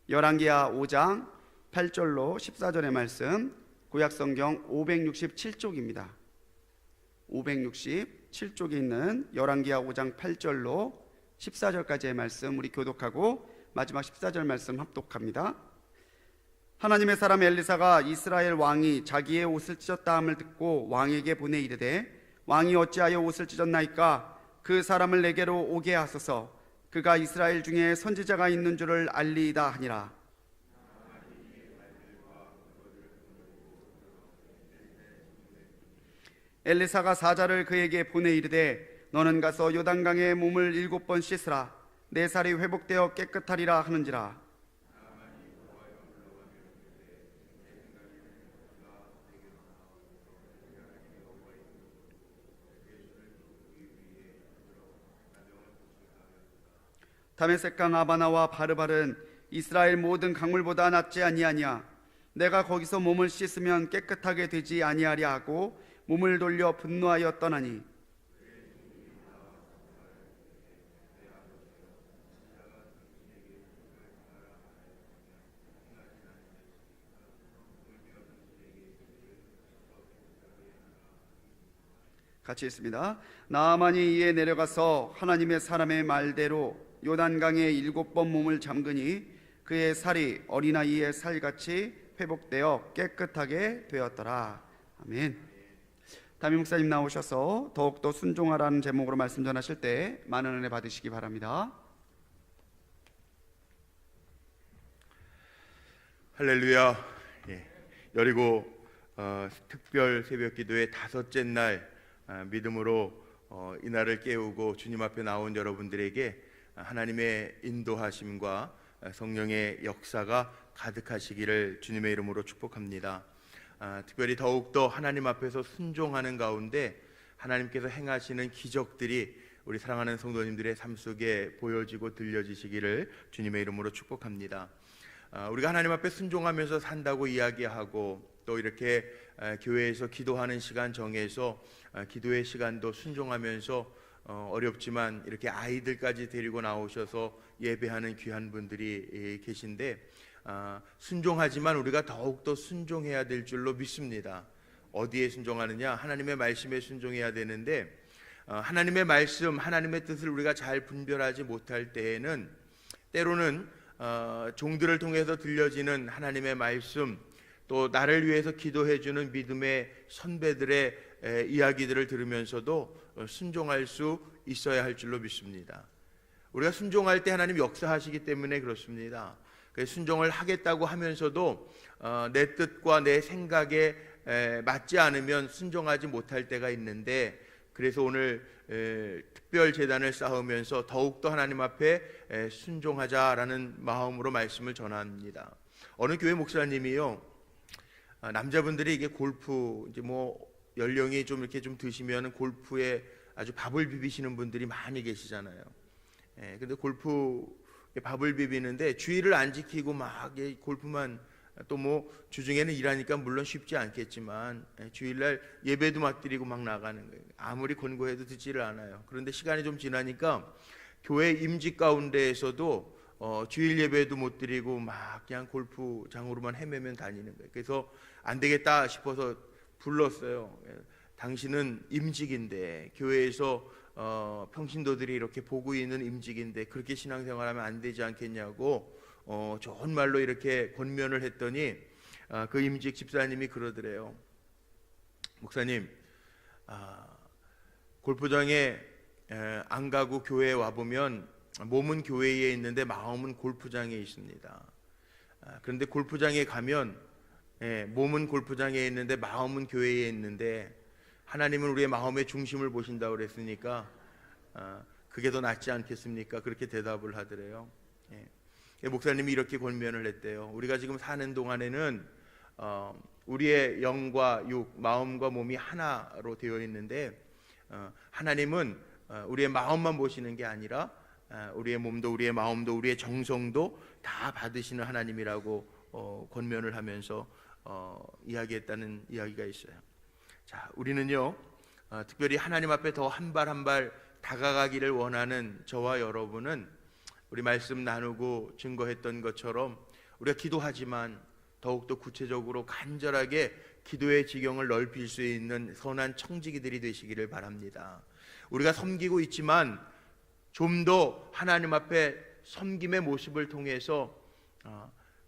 열왕기하 5장 8절로 14절의 말씀, 구약성경 567쪽입니다. 567쪽에 있는 열왕기하 5장 8절로 14절까지의 말씀 우리 교독하고 마지막 14절 말씀 합독합니다. 하나님의 사람 엘리사가 이스라엘 왕이 자기의 옷을 찢었다 함을 듣고 왕에게 보내 이르되, 왕이 어찌하여 옷을 찢었나이까? 그 사람을 내게로 오게 하소서. 그가 이스라엘 중에 선지자가 있는 줄을 알리이다 하니라. 엘리사가 사자를 그에게 보내 이르되, 너는 가서 요단강에 몸을 7번 씻으라. 내 살이 회복되어 깨끗하리라 하는지라. 다메섹강 아바나와 바르발은 이스라엘 모든 강물보다 낫지 아니하냐? 내가 거기서 몸을 씻으면 깨끗하게 되지 아니하랴 하고 몸을 돌려 분노하여 떠나니, 같이 있습니다. 나아만이 이에 내려가서 하나님의 사람의 말대로 요단강에 7번 몸을 잠그니 그의 살이 어린아이의 살같이 회복되어 깨끗하게 되었더라. 아멘. 담임 목사님 나오셔서 더욱더 순종하라는 제목으로 말씀 전하실 때 많은 은혜 받으시기 바랍니다. 할렐루야. 여리고 특별 새벽 기도의 5째 날 믿음으로 이날을 깨우고 주님 앞에 나온 여러분들에게 하나님의 인도하심과 성령의 역사가 가득하시기를 주님의 이름으로 축복합니다. 특별히 더욱더 하나님 앞에서 순종하는 가운데 하나님께서 행하시는 기적들이 우리 사랑하는 성도님들의 삶 속에 보여지고 들려지시기를 주님의 이름으로 축복합니다. 우리가 하나님 앞에 순종하면서 산다고 이야기하고, 또 이렇게 교회에서 기도하는 시간 정해서 기도의 시간도 순종하면서 어렵지만 이렇게 아이들까지 데리고 나오셔서 예배하는 귀한 분들이 계신데, 순종하지만 우리가 더욱더 순종해야 될 줄로 믿습니다. 어디에 순종하느냐? 하나님의 말씀에 순종해야 되는데, 하나님의 말씀, 하나님의 뜻을 우리가 잘 분별하지 못할 때에는 때로는 종들을 통해서 들려지는 하나님의 말씀, 또 나를 위해서 기도해주는 믿음의 선배들의 이야기들을 들으면서도 순종할 수 있어야 할 줄로 믿습니다. 우리가 순종할 때 하나님 역사하시기 때문에 그렇습니다. 순종을 하겠다고 하면서도 내 뜻과 내 생각에 맞지 않으면 순종하지 못할 때가 있는데, 그래서 오늘 특별 제단을 쌓으면서 더욱더 하나님 앞에 순종하자라는 마음으로 말씀을 전합니다. 어느 교회 목사님이요, 남자분들이 이게 골프 이제 연령이 좀 이렇게 좀 드시면 골프에 아주 밥을 비비시는 분들이 많이 계시잖아요. 근데 골프 밥을 비비는데 주의를 안 지키고 막 골프만, 또 주중에는 일하니까 물론 쉽지 않겠지만 주일날 예배도 막 드리고 막 나가는 거예요. 아무리 권고해도 듣지를 않아요. 그런데 시간이 좀 지나니까 교회 임직 가운데에서도 주일 예배도 못 드리고 막 그냥 골프장으로만 헤매면 다니는 거예요. 그래서 안 되겠다 싶어서 불렀어요. 당신은 임직인데, 교회에서 평신도들이 이렇게 보고 있는 임직인데 그렇게 신앙생활하면 안 되지 않겠냐고 좋은 말로 이렇게 권면을 했더니 그 임직 집사님이 그러더래요. 목사님, 골프장에 안 가고 교회에 와보면 몸은 교회에 있는데 마음은 골프장에 있습니다. 그런데 골프장에 가면 몸은 골프장에 있는데 마음은 교회에 있는데, 하나님은 우리의 마음의 중심을 보신다고 그랬으니까 그게 더 낫지 않겠습니까? 그렇게 대답을 하더래요. 목사님이 이렇게 권면을 했대요. 우리가 지금 사는 동안에는 우리의 영과 육, 마음과 몸이 하나로 되어 있는데, 하나님은 우리의 마음만 보시는 게 아니라 우리의 몸도 우리의 마음도 우리의 정성도 다 받으시는 하나님이라고 권면을 하면서 이야기했다는 이야기가 있어요. 자, 우리는요 특별히 하나님 앞에 더 한 발 한 발 다가가기를 원하는 저와 여러분은 우리 말씀 나누고 증거했던 것처럼 우리가 기도하지만 더욱더 구체적으로 간절하게 기도의 지경을 넓힐 수 있는 선한 청지기들이 되시기를 바랍니다. 우리가 섬기고 있지만 좀 더 하나님 앞에 섬김의 모습을 통해서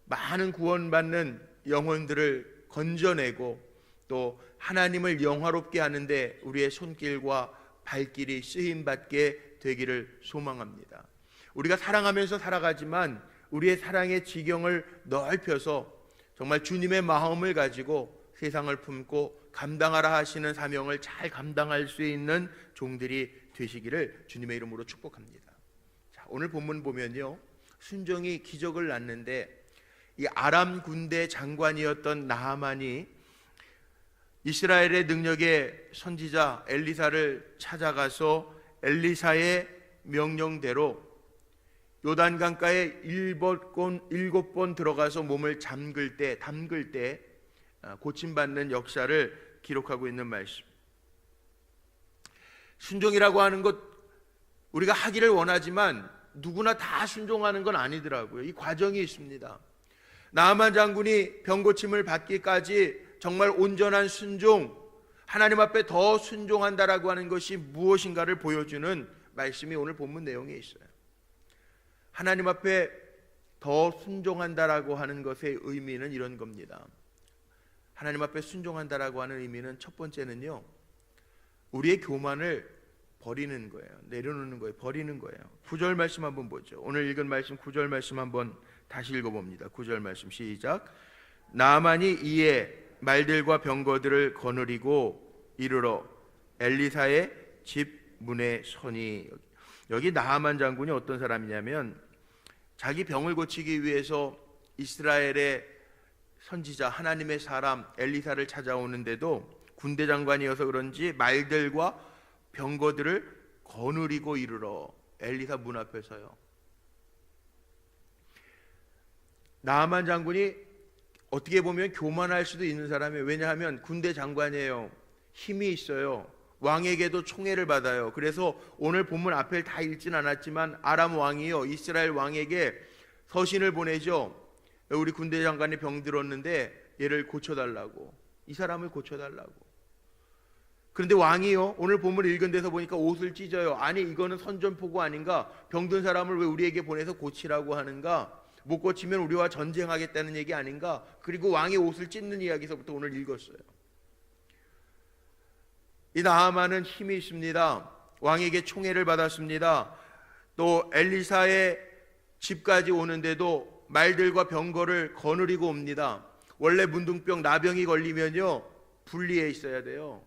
많은 구원받는 영혼들을 건져내고 또 하나님을 영화롭게 하는데 우리의 손길과 발길이 쓰임받게 되기를 소망합니다. 우리가 사랑하면서 살아가지만 우리의 사랑의 지경을 넓혀서 정말 주님의 마음을 가지고 세상을 품고 감당하라 하시는 사명을 잘 감당할 수 있는 종들이 되시기를 주님의 이름으로 축복합니다. 자, 오늘 본문 보면요, 순종이 기적을 낳는데 이 아람 군대 장관이었던 나하만이 이스라엘의 능력의 선지자 엘리사를 찾아가서 엘리사의 명령대로 요단강가에 7번 들어가서 몸을 담글 때 고침받는 역사를 기록하고 있는 말씀. 순종이라고 하는 것 우리가 하기를 원하지만 누구나 다 순종하는 건 아니더라고요. 이 과정이 있습니다. 나하만 장군이 병고침을 받기까지 정말 온전한 순종, 하나님 앞에 더 순종한다라고 하는 것이 무엇인가를 보여주는 말씀이 오늘 본문 내용에 있어요. 하나님 앞에 더 순종한다라고 하는 것의 의미는 이런 겁니다. 하나님 앞에 순종한다라고 하는 의미는 첫 번째는요, 우리의 교만을 버리는 거예요. 내려놓는 거예요. 버리는 거예요. 9절 말씀 한번 보죠. 오늘 읽은 말씀 9절 말씀 한번 다시 읽어봅니다. 9절 말씀 시작. 나하만이 이에 말들과 병거들을 거느리고 이르러 엘리사의 집 문에 서니, 여기 나하만 장군이 어떤 사람이냐면 자기 병을 고치기 위해서 이스라엘의 선지자 하나님의 사람 엘리사를 찾아오는데도 군대 장관이어서 그런지 말들과 병거들을 거느리고 이르러 엘리사 문 앞에 서요. 나하만 장군이 어떻게 보면 교만할 수도 있는 사람이에요. 왜냐하면 군대 장관이에요. 힘이 있어요. 왕에게도 총애를 받아요. 그래서 오늘 본문 앞을 다 읽진 않았지만 아람 왕이요, 이스라엘 왕에게 서신을 보내죠. 우리 군대 장관이 병 들었는데 얘를 고쳐달라고, 이 사람을 고쳐달라고. 그런데 왕이요, 오늘 본문 읽은 데서 보니까 옷을 찢어요. 아니 이거는 선전포고 아닌가? 병든 사람을 왜 우리에게 보내서 고치라고 하는가? 못 고치면 우리와 전쟁하겠다는 얘기 아닌가? 그리고 왕의 옷을 찢는 이야기서부터 오늘 읽었어요. 이 나하만은 힘이 있습니다. 왕에게 총애를 받았습니다. 또 엘리사의 집까지 오는데도 말들과 병거를 거느리고 옵니다. 원래 문둥병 나병이 걸리면요 분리해 있어야 돼요.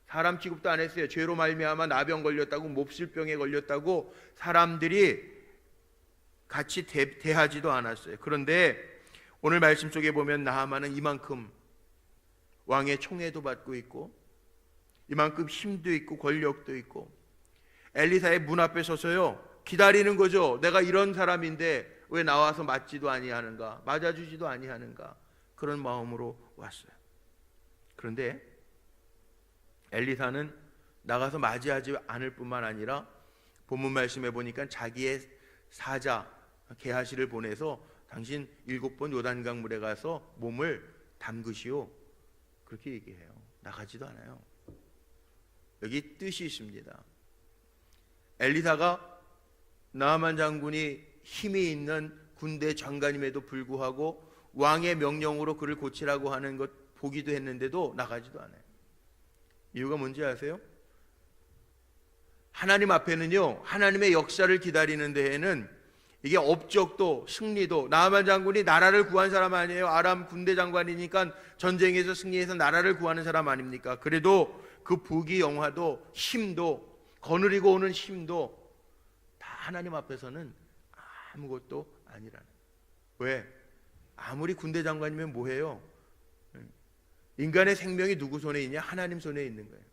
사람 취급도 안 했어요. 죄로 말미암아 나병 걸렸다고, 몹쓸병에 걸렸다고 사람들이 같이 대하지도 않았어요. 그런데 오늘 말씀 속에 보면 나하만은 이만큼 왕의 총애도 받고 있고 이만큼 힘도 있고 권력도 있고 엘리사의 문 앞에 서서요 기다리는 거죠. 내가 이런 사람인데 왜 나와서 맞지도 아니하는가, 맞아주지도 아니하는가, 그런 마음으로 왔어요. 그런데 엘리사는 나가서 맞이하지 않을 뿐만 아니라 본문 말씀에 보니까 자기의 사자 게하시를 보내서 당신 7번 요단강 물에 가서 몸을 담그시오, 그렇게 얘기해요. 나가지도 않아요. 여기 뜻이 있습니다. 엘리사가 나하만 장군이 힘이 있는 군대 장관임에도 불구하고 왕의 명령으로 그를 고치라고 하는 것 보기도 했는데도 나가지도 않아요. 이유가 뭔지 아세요? 하나님 앞에는요, 하나님의 역사를 기다리는 데에는 이게 업적도 승리도, 나하만 장군이 나라를 구한 사람 아니에요. 아람 군대 장관이니까 전쟁에서 승리해서 나라를 구하는 사람 아닙니까? 그래도 그 부귀 영화도 힘도 거느리고 오는 힘도 다 하나님 앞에서는 아무것도 아니라는. 왜? 아무리 군대 장관이면 뭐해요? 인간의 생명이 누구 손에 있냐? 하나님 손에 있는 거예요.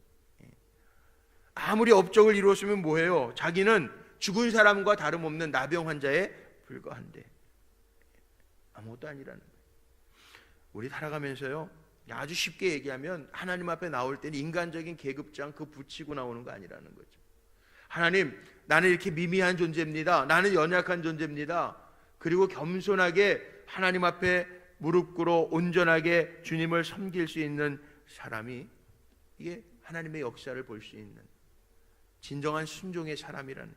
아무리 업적을 이루었으면 뭐해요? 자기는 죽은 사람과 다름없는 나병 환자에 불과한데 아무것도 아니라는 거예요. 우리 살아가면서요, 아주 쉽게 얘기하면 하나님 앞에 나올 때는 인간적인 계급장 그 붙이고 나오는 거 아니라는 거죠. 하나님, 나는 이렇게 미미한 존재입니다. 나는 연약한 존재입니다. 그리고 겸손하게 하나님 앞에 무릎 꿇어 온전하게 주님을 섬길 수 있는 사람이, 이게 하나님의 역사를 볼 수 있는 진정한 순종의 사람이라는,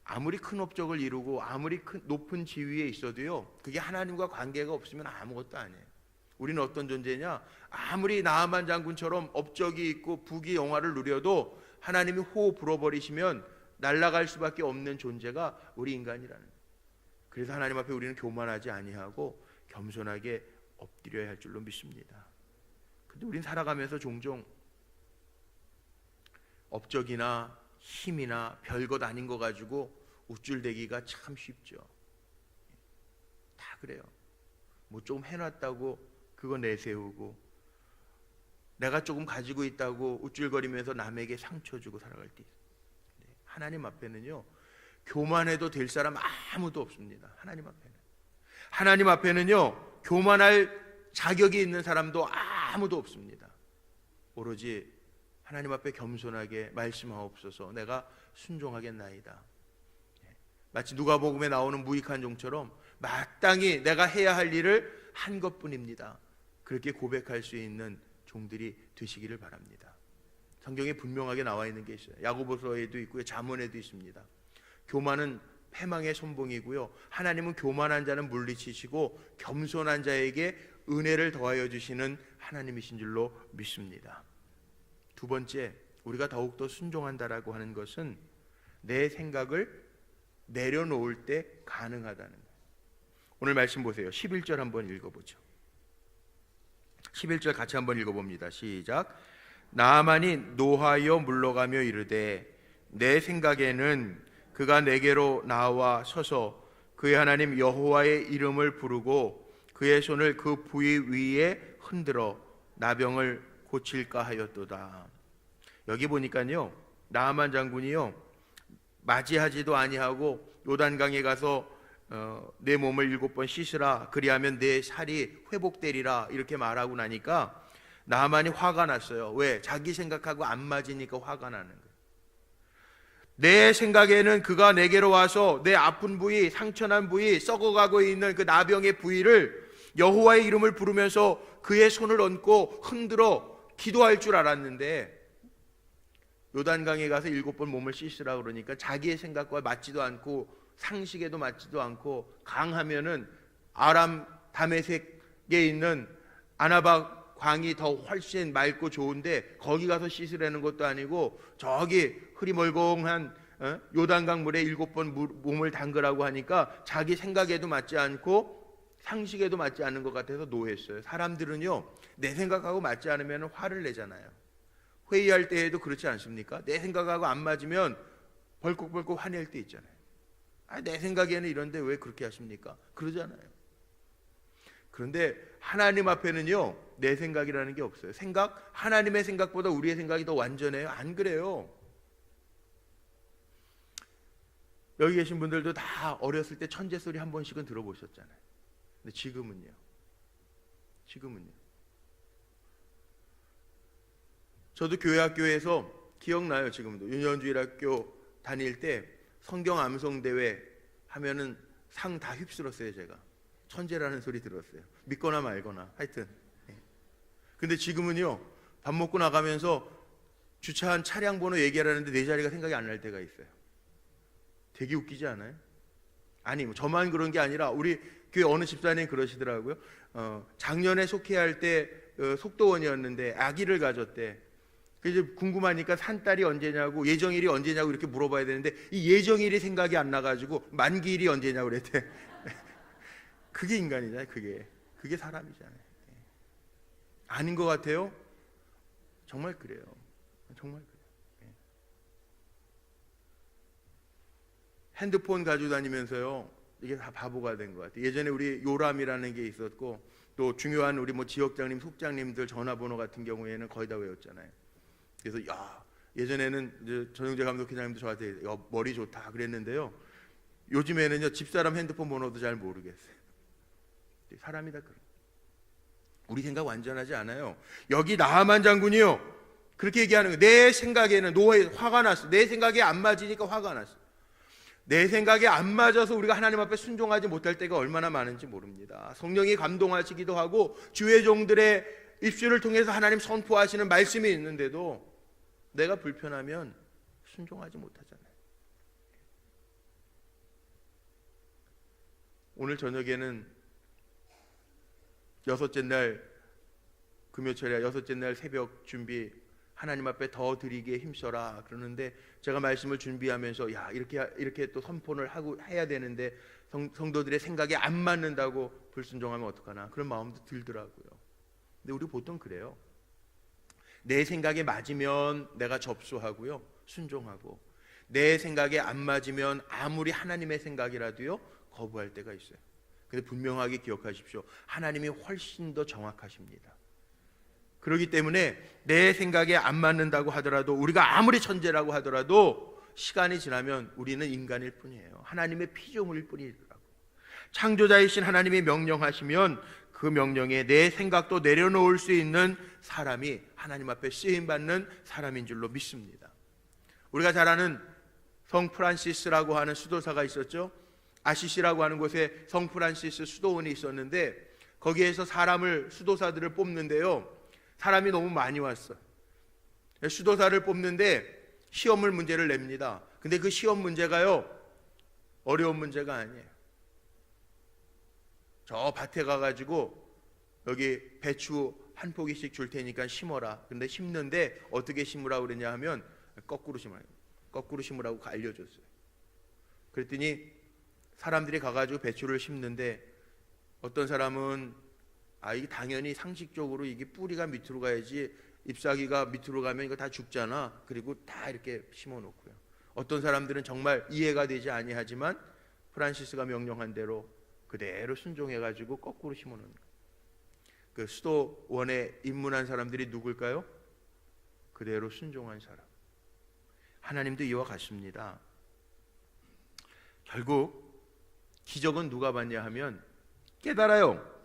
아무리 큰 업적을 이루고 아무리 높은 지위에 있어도요, 그게 하나님과 관계가 없으면 아무것도 아니에요. 우리는 어떤 존재냐? 아무리 나아만 장군처럼 업적이 있고 부귀 영화를 누려도 하나님이 호흡 불어버리시면 날아갈 수밖에 없는 존재가 우리 인간이라는 거예요. 그래서 하나님 앞에 우리는 교만하지 아니하고 겸손하게 엎드려야 할 줄로 믿습니다. 근데 우린 살아가면서 종종 업적이나 힘이나 별것 아닌 거 가지고 우쭐대기가 참 쉽죠. 다 그래요. 뭐 조금 해놨다고 그거 내세우고, 내가 조금 가지고 있다고 우쭐거리면서 남에게 상처 주고 살아갈 때 있어요. 하나님 앞에는요, 교만해도 될 사람 아무도 없습니다. 하나님 앞에는요, 교만할 자격이 있는 사람도 아무도 없습니다. 오로지 하나님 앞에 겸손하게 말씀하옵소서, 내가 순종하겠나이다. 마치 누가복음에 나오는 무익한 종처럼 마땅히 내가 해야 할 일을 한 것뿐입니다. 그렇게 고백할 수 있는 종들이 되시기를 바랍니다. 성경에 분명하게 나와 있는 게 있어요. 야고보서에도 있고요, 잠언에도 있습니다. 교만은 패망의 선봉이고요, 하나님은 교만한 자는 물리치시고 겸손한 자에게 은혜를 더하여 주시는 하나님이신 줄로 믿습니다. 두 번째, 우리가 더욱더 순종한다라고 하는 것은 내 생각을 내려놓을 때 가능하다는 거예요. 오늘 말씀 보세요. 11절 한번 읽어보죠. 11절 같이 한번 읽어봅니다. 시작. 나아만이 노하여 물러가며 이르되 내 생각에는 그가 내게로 나와 서서 그의 하나님 여호와의 이름을 부르고 그의 손을 그 부위 위에 흔들어 나병을 고칠까 하였도다. 여기 보니까요, 나아만 장군이요, 맞이하지도 아니하고 요단강에 가서 내 몸을 7번 씻으라, 그리하면 내 살이 회복되리라, 이렇게 말하고 나니까 나아만이 화가 났어요. 왜? 자기 생각하고 안 맞으니까 화가 나는 거예요. 내 생각에는 그가 내게로 와서 내 아픈 부위, 상처난 부위, 썩어가고 있는 그 나병의 부위를 여호와의 이름을 부르면서 그의 손을 얹고 흔들어 기도할 줄 알았는데, 요단강에 가서 7번 몸을 씻으라 그러니까 자기의 생각과 맞지도 않고 상식에도 맞지도 않고, 강하면은 아람 다메섹에 있는 아나박 광이 더 훨씬 맑고 좋은데 거기 가서 씻으라는 것도 아니고 저기 흐리멀공한 요단강 물에 7번 몸을 담그라고 하니까 자기 생각에도 맞지 않고 상식에도 맞지 않는 것 같아서 노했어요. 사람들은요, 내 생각하고 맞지 않으면 화를 내잖아요. 회의할 때에도 그렇지 않습니까? 내 생각하고 안 맞으면 벌컥벌컥 화낼 때 있잖아요. 내 생각에는 이런데 왜 그렇게 하십니까? 그러잖아요. 그런데 하나님 앞에는요, 내 생각이라는 게 없어요. 하나님의 생각보다 우리의 생각이 더 완전해요? 안 그래요. 여기 계신 분들도 다 어렸을 때 천재 소리 한 번씩은 들어보셨잖아요. 근데 지금은요. 저도 교회 학교에서 기억나요. 지금도 윤현주일 학교 다닐 때 성경 암송 대회 하면은 상 다 휩쓸었어요. 제가 천재라는 소리 들었어요. 믿거나 말거나 하여튼. 근데 지금은요, 밥 먹고 나가면서 주차한 차량 번호 얘기하라는데 내 자리가 생각이 안 날 때가 있어요. 되게 웃기지 않아요? 아니, 뭐 저만 그런 게 아니라 우리 교회 어느 집사님 그러시더라고요. 작년에 속회할 때 속도원이었는데 아기를 가졌대. 그래서 궁금하니까 산딸이 언제냐고, 예정일이 언제냐고 이렇게 물어봐야 되는데 이 예정일이 생각이 안 나가지고 만기일이 언제냐고 그랬대. 그게 인간이잖아요. 그게 사람이잖아요. 아닌 것 같아요? 정말 그래요. 정말 그래요. 핸드폰 가지고 다니면서요, 이게 다 바보가 된 것 같아요. 예전에 우리 요람이라는 게 있었고, 또 중요한 우리 뭐 지역장님, 속장님들 전화번호 같은 경우에는 거의 다 외웠잖아요. 그래서 예전에는 이제 전용재 감독 회장님도 저한테 머리 좋다 그랬는데요, 요즘에는요, 집사람 핸드폰 번호도 잘 모르겠어요. 사람이 다 그래요. 우리 생각 완전하지 않아요. 여기 나하만 장군이요, 그렇게 얘기하는 거예요. 내 생각에는 화가 났어. 내 생각에 안 맞으니까 화가 났어. 내 생각에 안 맞아서 우리가 하나님 앞에 순종하지 못할 때가 얼마나 많은지 모릅니다. 성령이 감동하시기도 하고 주의 종들의 입술을 통해서 하나님 선포하시는 말씀이 있는데도 내가 불편하면 순종하지 못하잖아요. 오늘 저녁에는 여섯째 날 금요철이야. 여섯째 날 새벽 준비 하나님 앞에 더 드리기에 힘써라 그러는데 제가 말씀을 준비하면서 야 이렇게 또 선포를 하고 해야 되는데 성도들의 생각에 안 맞는다고 불순종하면 어떡하나 그런 마음도 들더라고요. 근데 우리 보통 그래요. 내 생각에 맞으면 내가 접수하고요 순종하고 내 생각에 안 맞으면 아무리 하나님의 생각이라도요 거부할 때가 있어요. 근데 분명하게 기억하십시오. 하나님이 훨씬 더 정확하십니다. 그렇기 때문에 내 생각에 안 맞는다고 하더라도 우리가 아무리 천재라고 하더라도 시간이 지나면 우리는 인간일 뿐이에요. 하나님의 피조물일 뿐이더라고. 창조자이신 하나님이 명령하시면 그 명령에 내 생각도 내려놓을 수 있는 사람이 하나님 앞에 쓰임받는 사람인 줄로 믿습니다. 우리가 잘 아는 성 프란시스라고 하는 수도사가 있었죠. 아시시라고 하는 곳에 성 프란시스 수도원이 있었는데 거기에서 수도사들을 뽑는데요 사람이 너무 많이 왔어요. 수도사를 뽑는데 시험을 문제를 냅니다. 근데 그 시험 문제가요 어려운 문제가 아니에요. 저 밭에 가가지고 여기 배추 한 포기씩 줄 테니까 심어라. 근데 심는데 어떻게 심으라고 그랬냐 하면 거꾸로 심으라고 알려줬어요. 그랬더니 사람들이 가가지고 배추를 심는데 어떤 사람은 이게 당연히 상식적으로 이게 뿌리가 밑으로 가야지 잎사귀가 밑으로 가면 이거 다 죽잖아. 그리고 다 이렇게 심어놓고요. 어떤 사람들은 정말 이해가 되지 아니하지만 프란시스가 명령한 대로 그대로 순종해가지고 거꾸로 심어놓는 거예요. 그 수도원에 입문한 사람들이 누굴까요? 그대로 순종한 사람. 하나님도 이와 같습니다. 결국 기적은 누가 받냐 하면 깨달아요.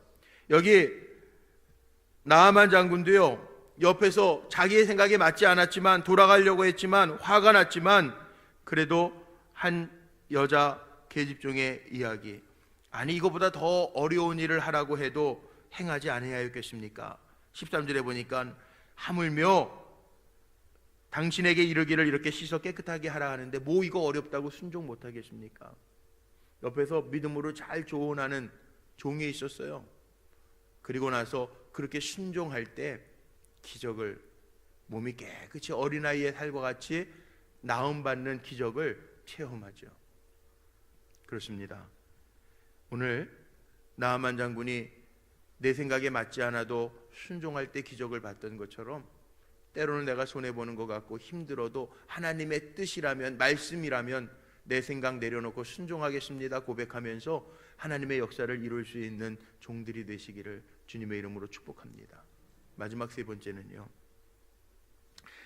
여기 나아만 장군도요 옆에서 자기의 생각에 맞지 않았지만 돌아가려고 했지만 화가 났지만 그래도 한 여자 계집종의 이야기 아니 이거보다 더 어려운 일을 하라고 해도 행하지 아니하였겠습니까? 13절에 보니까 하물며 당신에게 이르기를 이렇게 씻어 깨끗하게 하라 하는데 뭐 이거 어렵다고 순종 못하겠습니까? 옆에서 믿음으로 잘 조언하는 종이 있었어요. 그리고 나서 그렇게 순종할 때 기적을 몸이 깨끗이 어린아이의 살과 같이 나음받는 기적을 체험하죠. 그렇습니다. 오늘 나아만 장군이 내 생각에 맞지 않아도 순종할 때 기적을 봤던 것처럼 때로는 내가 손해보는 것 같고 힘들어도 하나님의 뜻이라면 말씀이라면 내 생각 내려놓고 순종하겠습니다 고백하면서 하나님의 역사를 이룰 수 있는 종들이 되시기를 주님의 이름으로 축복합니다. 마지막 세 번째는요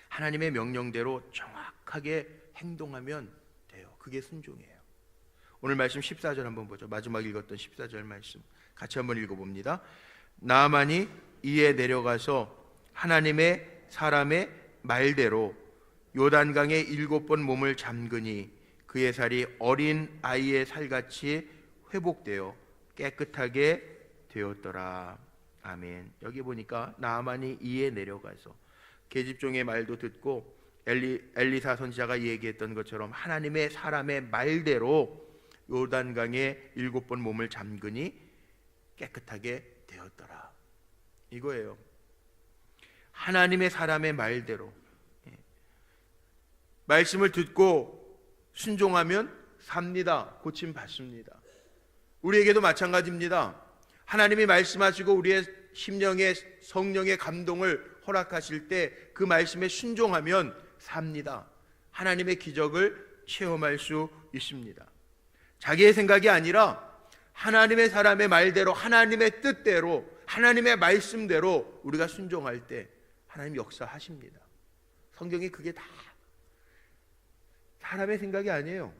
하나님의 명령대로 정확하게 행동하면 돼요. 그게 순종이에요. 오늘 말씀 14절 한번 보죠. 마지막 읽었던 14절 말씀 같이 한번 읽어봅니다. 나아만이 이에 내려가서 하나님의 사람의 말대로 요단강에 7번 몸을 잠그니 그의 살이 어린 아이의 살같이 회복되어 깨끗하게 되었더라. 아멘. 여기 보니까 나아만이 이에 내려가서 계집종의 말도 듣고 엘리사 선지자가 얘기했던 것처럼 하나님의 사람의 말대로 요단강에 7번 몸을 잠그니 깨끗하게 되었더라. 이거예요. 하나님의 사람의 말대로 말씀을 듣고 순종하면 삽니다. 고침 받습니다. 우리에게도 마찬가지입니다. 하나님이 말씀하시고 우리의 심령의 성령의 감동을 허락하실 때 그 말씀에 순종하면 삽니다. 하나님의 기적을 체험할 수 있습니다. 자기의 생각이 아니라 하나님의 사람의 말대로 하나님의 뜻대로 하나님의 말씀대로 우리가 순종할 때 하나님 역사하십니다. 성경이 그게 다 사람의 생각이 아니에요.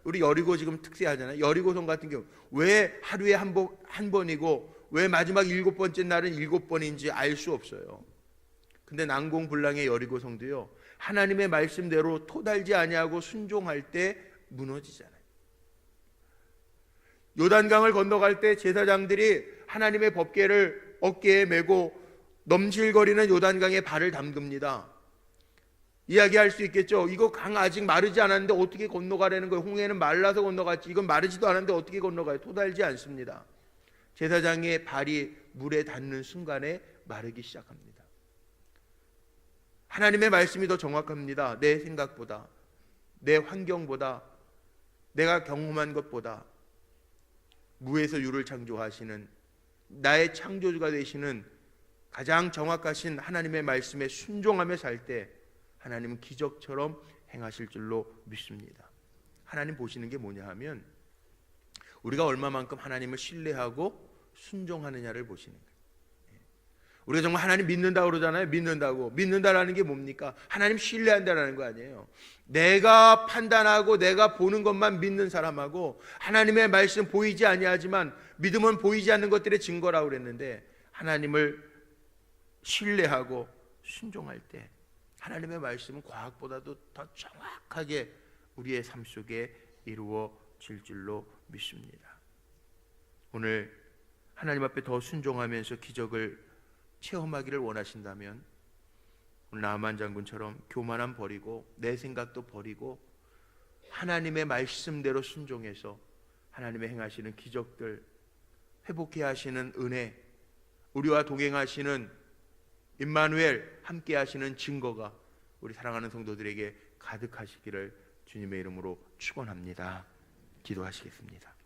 우리 여리고 지금 특세하잖아요. 여리고성 같은 경우 왜 하루에 한 번이고 왜 마지막 7번째 날은 7번인지 알 수 없어요. 근데 난공불락의 여리고 성도요, 하나님의 말씀대로 토달지 아니하고 순종할 때 무너지잖아요. 요단강을 건너갈 때 제사장들이 하나님의 법궤를 어깨에 메고 넘실거리는 요단강에 발을 담급니다. 이야기할 수 있겠죠. 이거 강 아직 마르지 않았는데 어떻게 건너가라는 거예요? 홍해는 말라서 건너갔지 이건 마르지도 않았는데 어떻게 건너가요? 토달지 않습니다. 제사장의 발이 물에 닿는 순간에 마르기 시작합니다. 하나님의 말씀이 더 정확합니다. 내 생각보다, 내 환경보다, 내가 경험한 것보다 무에서 유를 창조하시는 나의 창조주가 되시는 가장 정확하신 하나님의 말씀에 순종하며 살 때 하나님은 기적처럼 행하실 줄로 믿습니다. 하나님 보시는 게 뭐냐 하면 우리가 얼마만큼 하나님을 신뢰하고 순종하느냐를 보시는 거예요. 우리가 정말 하나님 믿는다고 그러잖아요. 믿는다라는 게 뭡니까? 하나님 신뢰한다라는 거 아니에요. 내가 판단하고 내가 보는 것만 믿는 사람하고 하나님의 말씀 보이지 아니하지만 믿음은 보이지 않는 것들의 증거라고 그랬는데, 하나님을 신뢰하고 순종할 때 하나님의 말씀은 과학보다도 더 정확하게 우리의 삶 속에 이루어질 줄로 믿습니다. 오늘 하나님 앞에 더 순종하면서 기적을 체험하기를 원하신다면 오늘 나만 장군처럼 교만함 버리고 내 생각도 버리고 하나님의 말씀대로 순종해서 하나님의 행하시는 기적들, 회복해 하시는 은혜, 우리와 동행하시는 임마누엘, 함께 하시는 증거가 우리 사랑하는 성도들에게 가득하시기를 주님의 이름으로 축원합니다. 기도하시겠습니다.